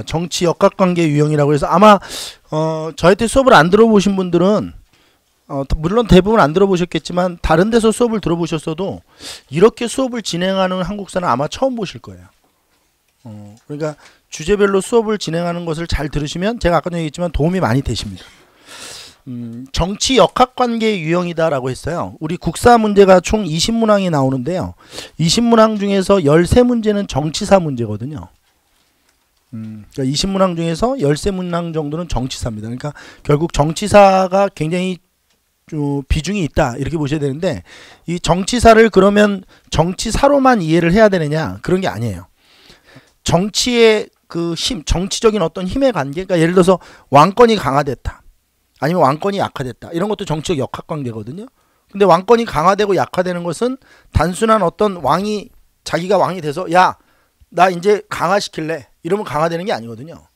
정치 역학관계 유형이라고 해서 아마 저한테 수업을 안 들어보신 분들은 물론 대부분 안 들어보셨겠지만 다른 데서 수업을 들어보셨어도 이렇게 수업을 진행하는 한국사는 아마 처음 보실 거예요. 그러니까 주제별로 수업을 진행하는 것을 잘 들으시면 제가 아까도 얘기했지만 도움이 많이 되십니다. 정치 역학관계 유형이다라고 했어요. 우리 국사 문제가 총 20문항이 나오는데요. 20문항 중에서 13문제는 정치사 문제거든요. 그러니까 20문항 중에서 13문항 정도는 정치사입니다. 그러니까 결국 정치사가 굉장히 비중이 있다 이렇게 보셔야 되는데, 이 정치사를 그러면 정치사로만 이해를 해야 되느냐, 그런 게 아니에요. 정치의 그 힘, 정치적인 어떤 힘의 관계, 그러니까 예를 들어서 왕권이 강화됐다, 아니면 왕권이 약화됐다, 이런 것도 정치적 역학관계거든요. 근데 왕권이 강화되고 약화되는 것은 단순한 어떤 왕이 자기가 왕이 돼서 야, 나 이제 강화시킬래 이러면 강화되는 게 아니거든요.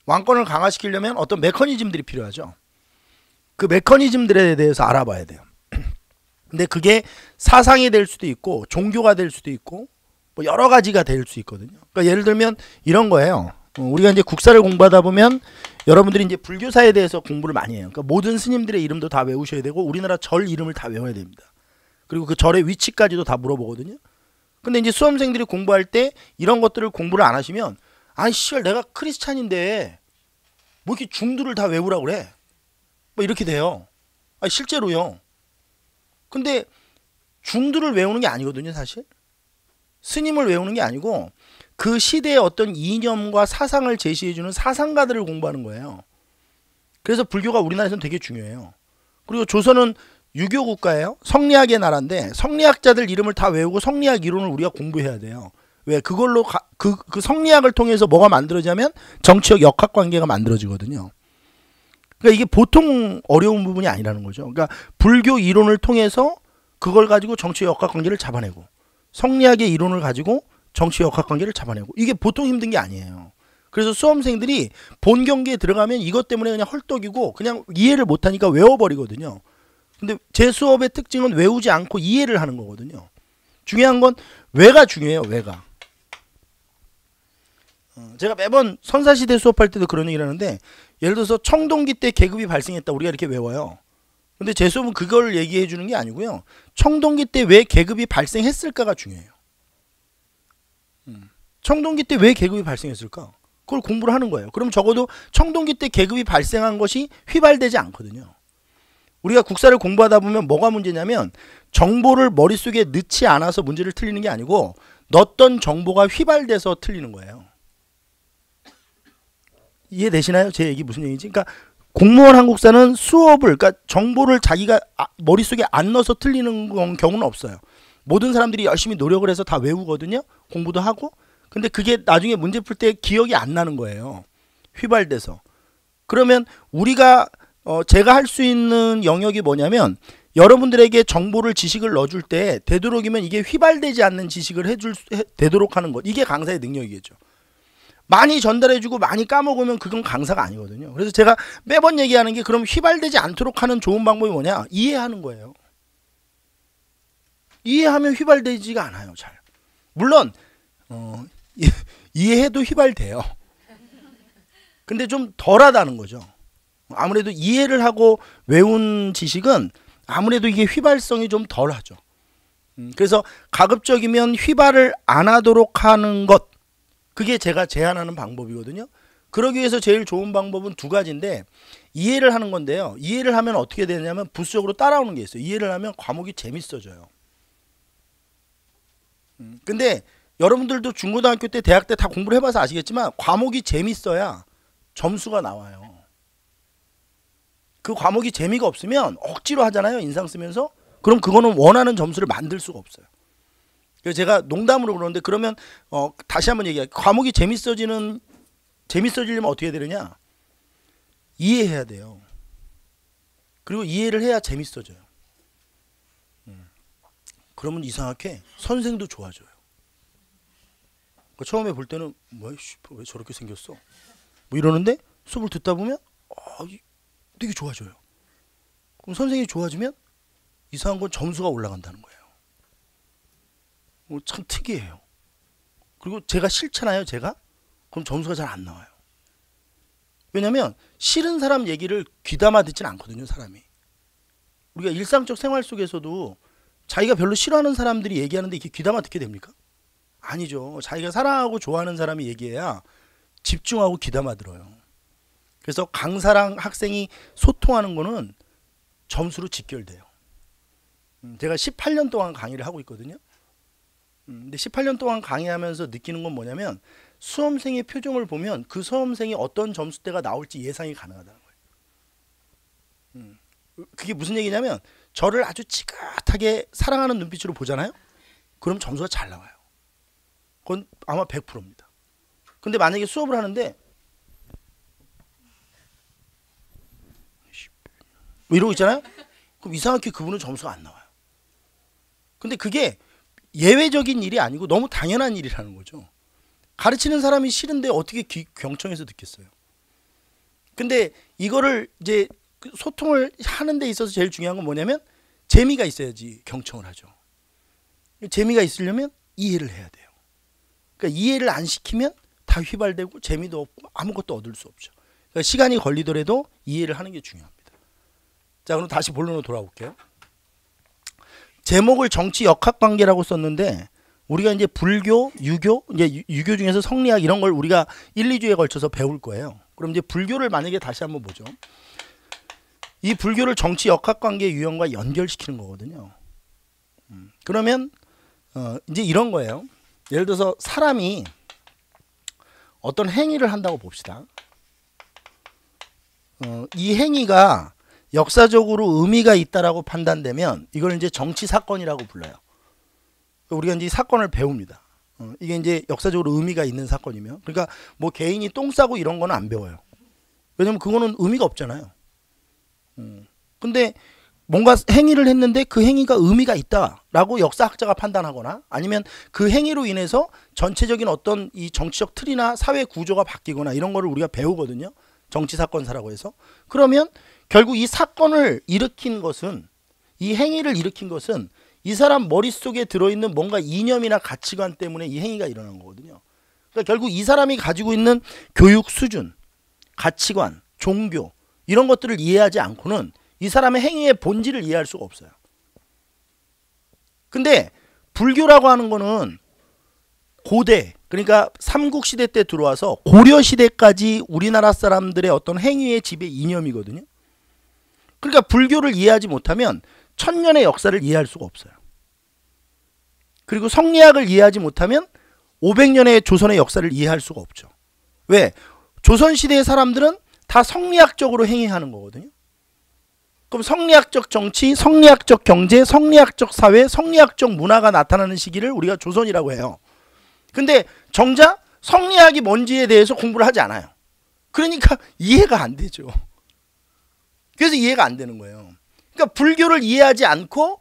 왕권을 강화시키려면 어떤 메커니즘들이 필요하죠. 그 메커니즘들에 대해서 알아봐야 돼요. 근데 그게 사상이 될 수도 있고 종교가 될 수도 있고 뭐 여러 가지가 될 수 있거든요. 그러니까 예를 들면 이런 거예요. 우리가 이제 국사를 공부하다 보면 여러분들이 이제 불교사에 대해서 공부를 많이 해요. 그러니까 모든 스님들의 이름도 다 외우셔야 되고 우리나라 절 이름을 다 외워야 됩니다. 그리고 그 절의 위치까지도 다 물어보거든요. 근데 이제 수험생들이 공부할 때 이런 것들을 공부를 안 하시면, 아니 씨발 내가 크리스찬인데 뭐 이렇게 중두를 다 외우라고 그래, 뭐 이렇게 돼요. 아니 실제로요. 근데 중두를 외우는 게 아니거든요. 사실 스님을 외우는 게 아니고 그 시대의 어떤 이념과 사상을 제시해주는 사상가들을 공부하는 거예요. 그래서 불교가 우리나라에서는 되게 중요해요. 그리고 조선은 유교 국가예요. 성리학의 나라인데 성리학자들 이름을 다 외우고 성리학 이론을 우리가 공부해야 돼요. 왜? 그걸로 그 성리학을 통해서 뭐가 만들어지냐면 정치적 역학관계가 만들어지거든요. 그러니까 이게 보통 어려운 부분이 아니라는 거죠. 그러니까 불교 이론을 통해서 그걸 가지고 정치 역학관계를 잡아내고, 성리학의 이론을 가지고 정치 역학관계를 잡아내고, 이게 보통 힘든 게 아니에요. 그래서 수험생들이 본 경기에 들어가면 이것 때문에 그냥 헐떡이고 그냥 이해를 못하니까 외워버리거든요. 근데 제 수업의 특징은 외우지 않고 이해를 하는 거거든요. 중요한 건 왜가 중요해요. 왜가. 제가 매번 선사시대 수업할 때도 그런 얘기를 하는데, 예를 들어서 청동기 때 계급이 발생했다 우리가 이렇게 외워요. 근데 제 수업은 그걸 얘기해 주는 게 아니고요. 청동기 때 왜 계급이 발생했을까가 중요해요. 청동기 때 왜 계급이 발생했을까? 그걸 공부를 하는 거예요. 그럼 적어도 청동기 때 계급이 발생한 것이 휘발되지 않거든요. 우리가 국사를 공부하다 보면 뭐가 문제냐면 정보를 머릿속에 넣지 않아서 문제를 틀리는 게 아니고 넣었던 정보가 휘발돼서 틀리는 거예요. 이해되시나요? 제 얘기 무슨 얘기인지? 그러니까 공무원 한국사는 수업을, 그러니까 정보를 자기가 머릿속에 안 넣어서 틀리는 경우는 없어요. 모든 사람들이 열심히 노력을 해서 다 외우거든요. 공부도 하고. 근데 그게 나중에 문제 풀 때 기억이 안 나는 거예요. 휘발돼서. 그러면 우리가 제가 할 수 있는 영역이 뭐냐면, 여러분들에게 정보를 지식을 넣어줄 때 되도록이면 이게 휘발되지 않는 지식을 되도록 하는 것. 이게 강사의 능력이겠죠. 많이 전달해주고 많이 까먹으면 그건 강사가 아니거든요. 그래서 제가 매번 얘기하는 게, 그럼 휘발되지 않도록 하는 좋은 방법이 뭐냐? 이해하는 거예요. 이해하면 휘발되지가 않아요. 잘. 물론 이해해도 휘발돼요. 근데 좀 덜하다는 거죠. 아무래도 이해를 하고 외운 지식은 아무래도 이게 휘발성이 좀 덜하죠. 그래서 가급적이면 휘발을 안 하도록 하는 것, 그게 제가 제안하는 방법이거든요. 그러기 위해서 제일 좋은 방법은 두 가지인데, 이해를 하는 건데요. 이해를 하면 어떻게 되냐면 부수적으로 따라오는 게 있어요. 이해를 하면 과목이 재밌어져요. 근데 여러분들도 중고등학교 때 대학 때 다 공부를 해봐서 아시겠지만 과목이 재밌어야 점수가 나와요. 그 과목이 재미가 없으면 억지로 하잖아요. 인상 쓰면서. 그럼 그거는 원하는 점수를 만들 수가 없어요. 그래서 제가 농담으로 그러는데, 그러면 다시 한번 얘기할게요. 과목이 재밌어지려면 어떻게 해야 되느냐? 이해해야 돼요. 그리고 이해를 해야 재밌어져요. 그러면 이상하게 선생도 좋아져요. 그러니까 처음에 볼 때는 왜 저렇게 생겼어? 뭐 이러는데 수업을 듣다 보면 되게 좋아져요. 그럼 선생님이 좋아지면 이상한 건 점수가 올라간다는 거예요. 참 특이해요. 그리고 제가 싫잖아요. 제가 그럼 점수가 잘 안 나와요. 왜냐면 싫은 사람 얘기를 귀담아 듣진 않거든요, 사람이. 우리가 일상적 생활 속에서도 자기가 별로 싫어하는 사람들이 얘기하는데 이렇게 귀담아 듣게 됩니까? 아니죠. 자기가 사랑하고 좋아하는 사람이 얘기해야 집중하고 귀담아 들어요. 그래서 강사랑 학생이 소통하는 거는 점수로 직결돼요. 제가 18년 동안 강의를 하고 있거든요. 근데 18년 동안 강의하면서 느끼는 건 뭐냐면 수험생의 표정을 보면 그 수험생이 어떤 점수대가 나올지 예상이 가능하다는 거예요. 그게 무슨 얘기냐면 저를 아주 지긋하게 사랑하는 눈빛으로 보잖아요. 그럼 점수가 잘 나와요. 그건 아마 100%입니다. 근데 만약에 수업을 하는데 뭐 이러고 있잖아요. 그럼 이상하게 그분은 점수가 안 나와요. 근데 그게 예외적인 일이 아니고 너무 당연한 일이라는 거죠. 가르치는 사람이 싫은데 어떻게 경청해서 듣겠어요. 근데 이거를 이제 소통을 하는 데 있어서 제일 중요한 건 뭐냐면 재미가 있어야지 경청을 하죠. 재미가 있으려면 이해를 해야 돼요. 그러니까 이해를 안 시키면 다 휘발되고 재미도 없고 아무것도 얻을 수 없죠. 그러니까 시간이 걸리더라도 이해를 하는 게 중요합니다. 자, 그럼 다시 본론으로 돌아올게요. 제목을 정치 역학관계라고 썼는데 우리가 이제 불교, 유교, 이제 유교 중에서 성리학 이런 걸 우리가 1, 2주에 걸쳐서 배울 거예요. 그럼 이제 불교를 만약에 다시 한번 보죠. 이 불교를 정치 역학관계 유형과 연결시키는 거거든요. 그러면 이제 이런 거예요. 예를 들어서 사람이 어떤 행위를 한다고 봅시다. 이 행위가 역사적으로 의미가 있다라고 판단되면 이걸 이제 정치 사건이라고 불러요. 우리가 이제 사건을 배웁니다. 이게 이제 역사적으로 의미가 있는 사건이면, 그러니까 뭐 개인이 똥 싸고 이런 거는 안 배워요. 왜냐면 그거는 의미가 없잖아요. 근데 뭔가 행위를 했는데 그 행위가 의미가 있다라고 역사학자가 판단하거나 아니면 그 행위로 인해서 전체적인 어떤 이 정치적 틀이나 사회 구조가 바뀌거나 이런 거를 우리가 배우거든요. 정치 사건사라고 해서. 그러면 결국 이 사건을 일으킨 것은, 이 행위를 일으킨 것은 이 사람 머릿속에 들어있는 뭔가 이념이나 가치관 때문에 이 행위가 일어난 거거든요. 그러니까 결국 이 사람이 가지고 있는 교육 수준, 가치관, 종교 이런 것들을 이해하지 않고는 이 사람의 행위의 본질을 이해할 수가 없어요. 근데 불교라고 하는 거는 고대, 그러니까 삼국시대 때 들어와서 고려시대까지 우리나라 사람들의 어떤 행위의 지배 이념이거든요. 그러니까 불교를 이해하지 못하면 천년의 역사를 이해할 수가 없어요. 그리고 성리학을 이해하지 못하면 500년의 조선의 역사를 이해할 수가 없죠. 왜? 조선시대의 사람들은 다 성리학적으로 행위하는 거거든요. 그럼 성리학적 정치, 성리학적 경제, 성리학적 사회, 성리학적 문화가 나타나는 시기를 우리가 조선이라고 해요. 근데 정작 성리학이 뭔지에 대해서 공부를 하지 않아요. 그러니까 이해가 안 되죠. 그래서 이해가 안 되는 거예요. 그러니까 불교를 이해하지 않고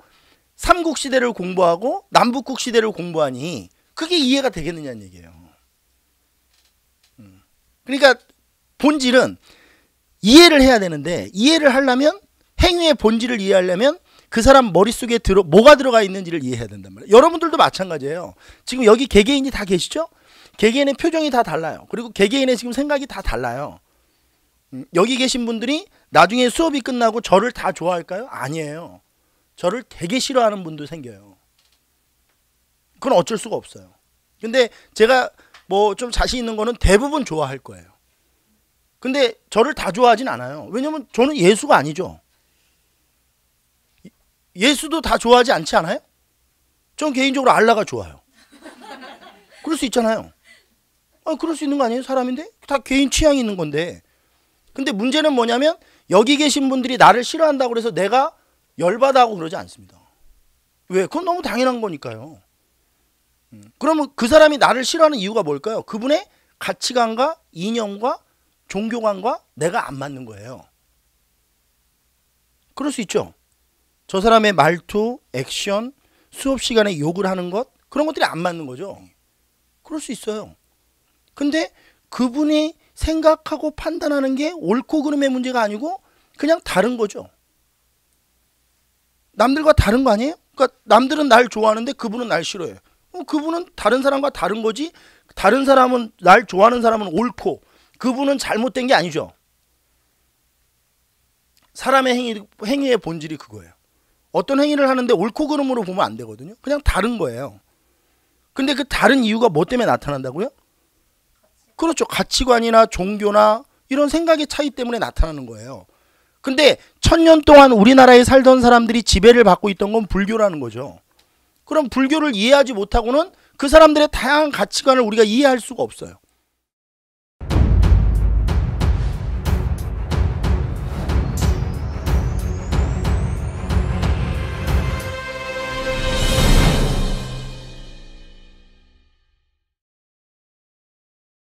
삼국시대를 공부하고 남북국시대를 공부하니 그게 이해가 되겠느냐는 얘기예요. 그러니까 본질은 이해를 해야 되는데, 이해를 하려면 행위의 본질을 이해하려면 그 사람 머릿속에 뭐가 들어가 있는지를 이해해야 된단 말이에요. 여러분들도 마찬가지예요. 지금 여기 개개인이 다 계시죠? 개개인의 표정이 다 달라요. 그리고 개개인의 지금 생각이 다 달라요. 여기 계신 분들이 나중에 수업이 끝나고 저를 다 좋아할까요? 아니에요. 저를 되게 싫어하는 분도 생겨요. 그건 어쩔 수가 없어요. 근데 제가 뭐 좀 자신 있는 거는 대부분 좋아할 거예요. 근데 저를 다 좋아하진 않아요. 왜냐면 저는 예수가 아니죠. 예수도 다 좋아하지 않지 않아요? 전 개인적으로 알라가 좋아요. 그럴 수 있잖아요. 그럴 수 있는 거 아니에요? 사람인데? 다 개인 취향이 있는 건데. 근데 문제는 뭐냐면 여기 계신 분들이 나를 싫어한다고 해서 내가 열받아 하고 그러지 않습니다. 왜? 그건 너무 당연한 거니까요. 그러면 그 사람이 나를 싫어하는 이유가 뭘까요? 그분의 가치관과 이념과 종교관과 내가 안 맞는 거예요. 그럴 수 있죠. 저 사람의 말투, 액션, 수업 시간에 욕을 하는 것, 그런 것들이 안 맞는 거죠. 그럴 수 있어요. 근데 그분이 생각하고 판단하는 게 옳고 그름의 문제가 아니고 그냥 다른 거죠. 남들과 다른 거 아니에요? 그러니까 남들은 날 좋아하는데 그분은 날 싫어해요. 그분은 다른 사람과 다른 거지. 다른 사람은, 날 좋아하는 사람은 옳고 그분은 잘못된 게 아니죠. 사람의 행위의 본질이 그거예요. 어떤 행위를 하는데 옳고 그름으로 보면 안 되거든요. 그냥 다른 거예요. 근데 그 다른 이유가 뭐 때문에 나타난다고요? 그렇죠. 가치관이나 종교나 이런 생각의 차이 때문에 나타나는 거예요. 근데 1000년 동안 우리나라에 살던 사람들이 지배를 받고 있던 건 불교라는 거죠. 그럼 불교를 이해하지 못하고는 그 사람들의 다양한 가치관을 우리가 이해할 수가 없어요.